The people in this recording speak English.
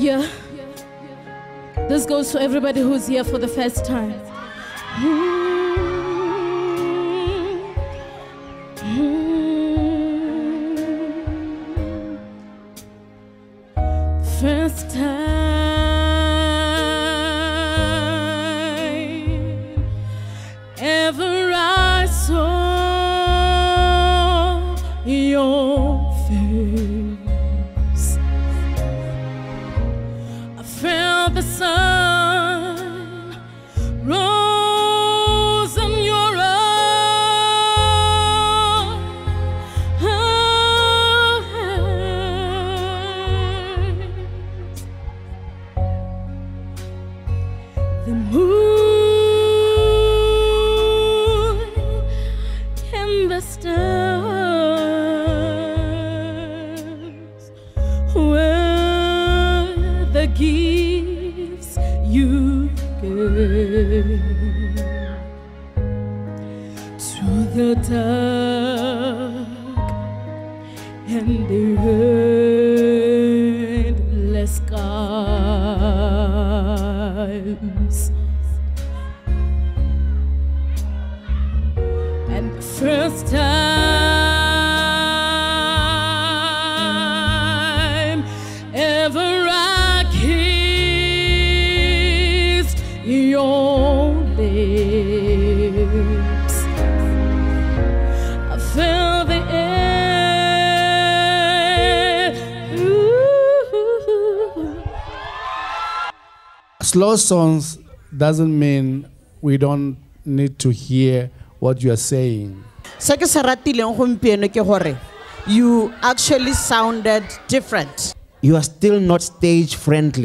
Yeah. This goes to everybody who's here for the first time. First time ever I saw your face, I felt the sun rose in your eyes. The moon and the stars were the gifts you gave to the dark and the endless skies. And the first time ever I kissed your lips, I felt the air. Slow songs doesn't mean we don't need to hear what you are saying. You actually sounded different. You are still not stage friendly.